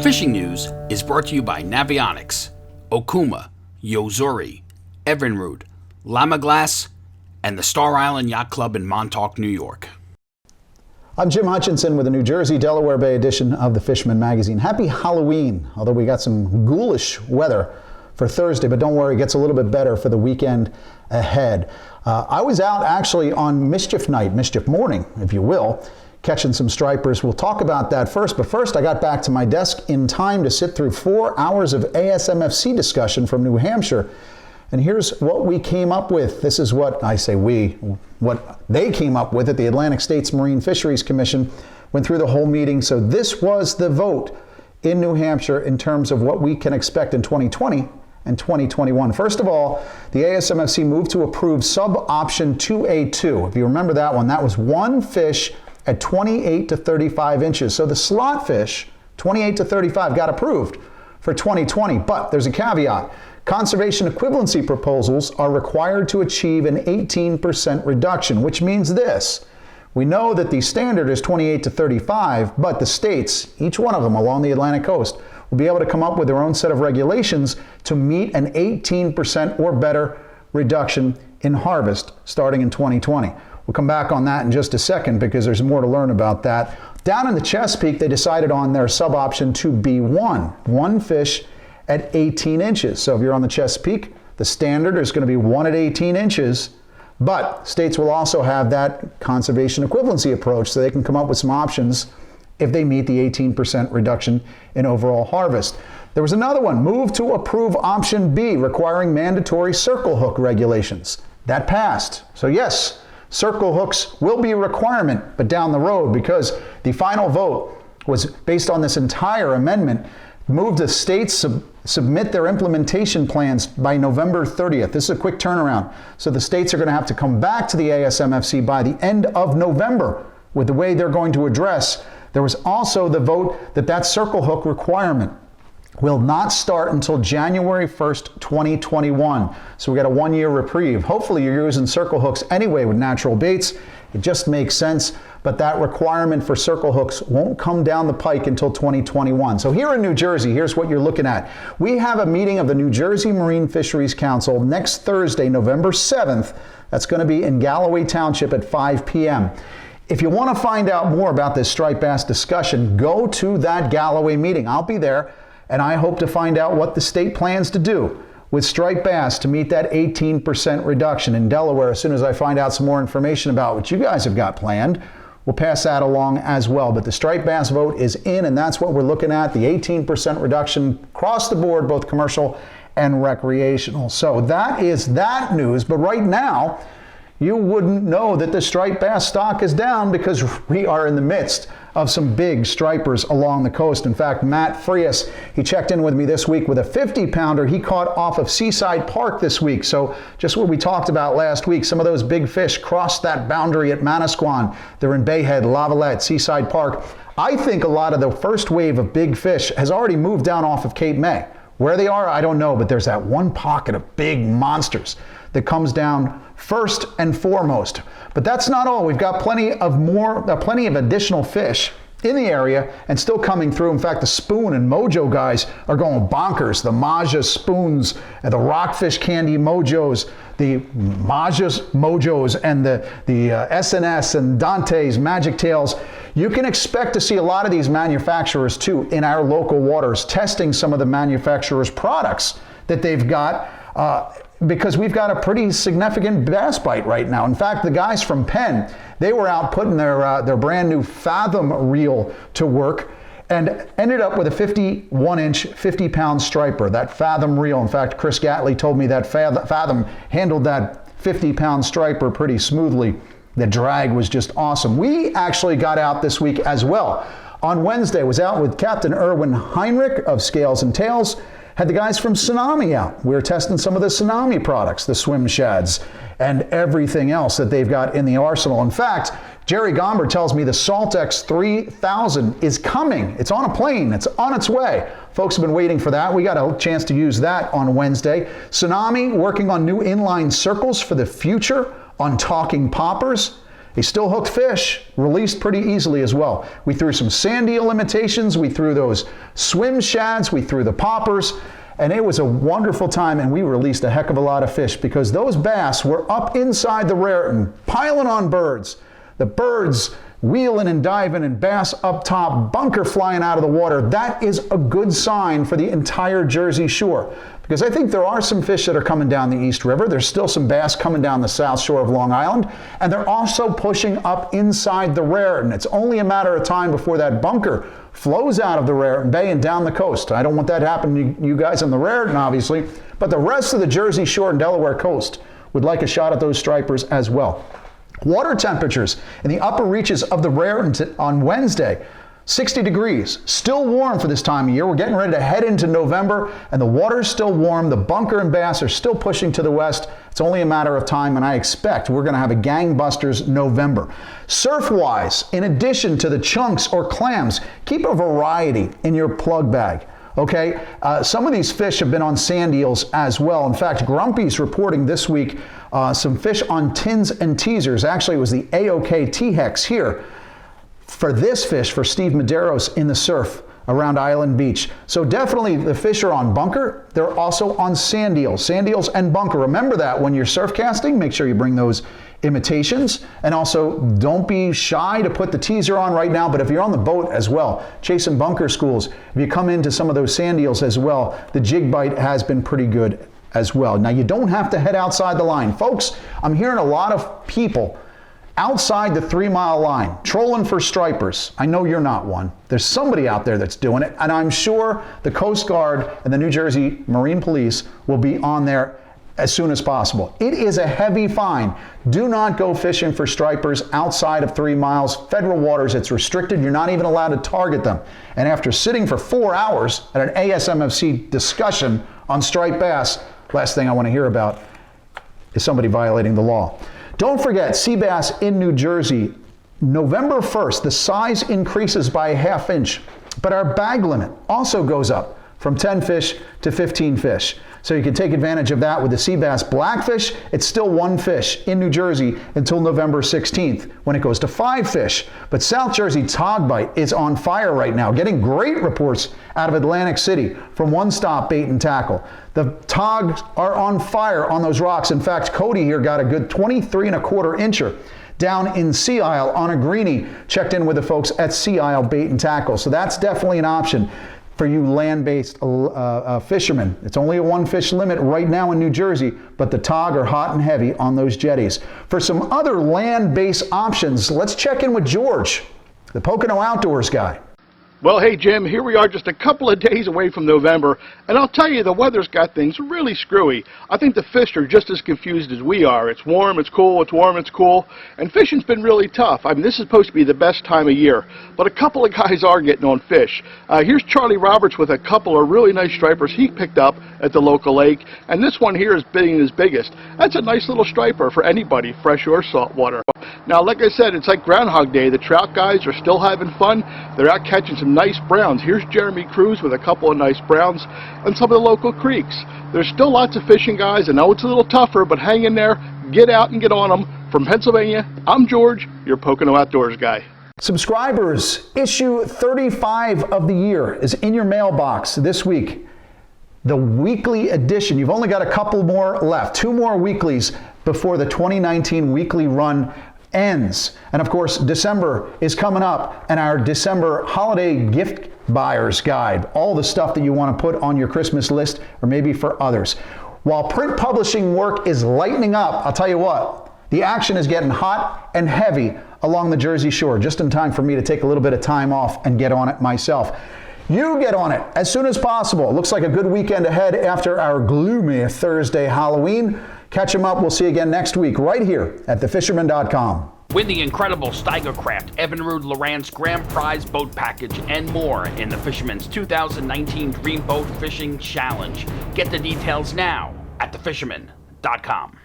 fishing news is brought to you by Navionics, Okuma, Yozuri, Evinrude, Llama Glass, and the Star Island Yacht Club in Montauk, New York. I'm Jim Hutchinson with a New Jersey, Delaware Bay edition of the Fisherman magazine. Happy Halloween, although we got some ghoulish weather for Thursday, but don't worry, it gets a little bit better for the weekend ahead. I was out actually on mischief night, mischief morning, if you will, catching some stripers. We'll talk about that first, but first I got back to my desk in time to sit through 4 hours of ASMFC discussion from New Hampshire. And here's what we came up with. This is what I say what they came up with at the Atlantic States Marine Fisheries Commission. Went through the whole meeting. So this was the vote in New Hampshire in terms of what we can expect in 2020 and 2021. First of all, the ASMFC moved to approve sub-option 2A2. If you remember that one, that was one fish at 28 to 35 inches. So the slot fish, 28 to 35, got approved for 2020. But there's a caveat. Conservation equivalency proposals are required to achieve an 18% reduction, which means this. We know that the standard is 28 to 35, but the states, each one of them along the Atlantic coast, will be able to come up with their own set of regulations to meet an 18% or better reduction in harvest starting in 2020. We'll come back on that in just a second because there's more to learn about that. Down in the Chesapeake, they decided on their sub-option to B1, one fish at 18 inches. So if you're on the Chesapeake, the standard is going to be 1 at 18 inches, but states will also have that conservation equivalency approach so they can come up with some options if they meet the 18% reduction in overall harvest. There was another one, move to approve option B, requiring mandatory circle hook regulations. That passed. So yes, circle hooks will be a requirement, but down the road, because the final vote was based on this entire amendment, moved the states submit their implementation plans by November 30th. This is a quick turnaround. So the states are going to have to come back to the ASMFC by the end of November with the way they're going to address. There was also the vote that that circle hook requirement will not start until January 1st, 2021. So we got a 1-year reprieve. Hopefully you're using circle hooks anyway with natural baits. It just makes sense, but that requirement for circle hooks won't come down the pike until 2021. So here in New Jersey, here's what you're looking at. We have a meeting of the New Jersey Marine Fisheries Council next Thursday, November 7th. That's going to be in Galloway Township at 5 p.m. If you want to find out more about this striped bass discussion, go to that Galloway meeting. I'll be there, and I hope to find out what the state plans to do with striped bass to meet that 18% reduction in Delaware. As soon as I find out some more information about what you guys have got planned, we'll pass that along as well. But the striped bass vote is in, and that's what we're looking at, the 18% reduction across the board, both commercial and recreational. So that is that news. But right now, you wouldn't know that the striped bass stock is down because we are in the midst of some big stripers along the coast. In fact, Matt Frias, he checked in with me this week with a 50-pounder he caught off of Seaside Park this week. So just what we talked about last week, some of those big fish crossed that boundary at Manasquan. They're in Bayhead, Lavalette, Seaside Park. I think a lot of the first wave of big fish has already moved down off of Cape May. Where they are, I don't know, but there's that one pocket of big monsters that comes down first and foremost. But that's not all. We've got plenty of additional fish in the area and still coming through. In fact, the spoon and mojo guys are going bonkers. The Maja spoons and the rockfish candy mojos, the Maja's mojos and the SNS and Dante's Magic Tails. You can expect to see a lot of these manufacturers too in our local waters testing some of the manufacturers' products that they've got because we've got a pretty significant bass bite right now. In fact, the guys from Penn, they were out putting their brand new Fathom reel to work and ended up with a 51-inch, 50-pound striper, that Fathom reel. In fact, Chris Gatley told me that Fathom handled that 50-pound striper pretty smoothly. The drag was just awesome. We actually got out this week as well. On Wednesday, was out with Captain Erwin Heinrich of Scales and Tails. Had the guys from Tsunami out. We were testing some of the Tsunami products, the swim shads, and everything else that they've got in the arsenal. In fact, Jerry Gomber tells me the Saltex 3000 is coming. It's on a plane. It's on its way. Folks have been waiting for that. We got a chance to use that on Wednesday. Tsunami working on new inline circles for the future on talking poppers. They still hooked fish, released pretty easily as well. We threw some sand eel imitations, we threw those swim shads, we threw the poppers, and it was a wonderful time, and we released a heck of a lot of fish because those bass were up inside the Raritan, piling on birds. The birds wheeling and diving and bass up top, bunker flying out of the water. That is a good sign for the entire Jersey Shore, because I think there are some fish that are coming down the East River. There's still some bass coming down the South Shore of Long Island, and they're also pushing up inside the Raritan. It's only a matter of time before that bunker flows out of the Raritan Bay and down the coast. I don't want that to happen to you guys on the Raritan, obviously, but the rest of the Jersey Shore and Delaware coast would like a shot at those stripers as well. Water temperatures in the upper reaches of the Raritan on Wednesday, 60 degrees. Still warm for this time of year. We're getting ready to head into November, and the water's still warm. The bunker and bass are still pushing to the west. It's only a matter of time, and I expect we're going to have a gangbusters November. Surf-wise, in addition to the chunks or clams, keep a variety in your plug bag. Okay, some of these fish have been on sand eels as well. In fact, Grumpy's reporting this week some fish on tins and teasers. Actually, it was the AOK T-Hex here for this fish for Steve Medeiros in the surf around Island Beach. So definitely the fish are on bunker. They're also on sand eels and bunker. Remember that when you're surf casting, make sure you bring those imitations, and also don't be shy to put the teaser on right now. But if you're on the boat as well, chasing bunker schools, if you come into some of those sand eels as well, the jig bite has been pretty good as well. Now you don't have to head outside the line. Folks, I'm hearing a lot of people outside the 3-mile line trolling for stripers. I know you're not one. There's somebody out there that's doing it, and I'm sure the Coast Guard and the New Jersey Marine Police will be on there as soon as possible. It is a heavy fine. Do not go fishing for stripers outside of 3 miles. Federal waters, it's restricted. You're not even allowed to target them. And after sitting for 4 hours at an ASMFC discussion on striped bass, last thing I want to hear about is somebody violating the law. Don't forget, sea bass in New Jersey, November 1st, the size increases by a ½ inch, but our bag limit also goes up from 10 fish to 15 fish. So you can take advantage of that with the sea bass blackfish. It's still 1 fish in New Jersey until November 16th when it goes to 5 fish. But South Jersey togbite is on fire right now, getting great reports out of Atlantic City from One Stop Bait and Tackle. The togs are on fire on those rocks. In fact, Cody here got a good 23¼ incher down in Sea Isle on a greenie. Checked in with the folks at Sea Isle Bait and Tackle. So that's definitely an option for you land-based fishermen. It's only a 1 fish limit right now in New Jersey, but the tog are hot and heavy on those jetties. For some other land-based options, let's check in with George, the Pocono Outdoors Guy. Well, hey, Jim, here we are just a couple of days away from November, and I'll tell you, the weather's got things really screwy. I think the fish are just as confused as we are. It's warm, it's cool, it's warm, it's cool, and fishing's been really tough. I mean, this is supposed to be the best time of year, but a couple of guys are getting on fish. Here's Charlie Roberts with a couple of really nice stripers he picked up at the local lake, and this one here is being his biggest. That's a nice little striper for anybody, fresh or saltwater. Now, like I said, it's like Groundhog Day. The trout guys are still having fun. They're out catching some nice browns. Here's Jeremy Cruz with a couple of nice browns and some of the local creeks. There's still lots of fishing, guys. I know it's a little tougher, but hang in there. Get out and get on them. From Pennsylvania, I'm George, your Pocono Outdoors Guy. Subscribers, issue 35 of the year is in your mailbox this week. The weekly edition. You've only got a couple more left. 2 more weeklies before the 2019 weekly run ends. And of course, December is coming up, and our December holiday gift buyer's guide, all the stuff that you want to put on your Christmas list or maybe for others. While print publishing work is lightening up, I'll tell you what, the action is getting hot and heavy along the Jersey Shore, just in time for me to take a little bit of time off and get on it myself. You get on it as soon as possible. It looks like a good weekend ahead after our gloomy Thursday Halloween. Catch them up. We'll see you again next week right here at thefisherman.com. Win the incredible Steigercraft Evinrude Lowrance Grand Prize Boat Package and more in the Fisherman's 2019 Dream Boat Fishing Challenge. Get the details now at thefisherman.com.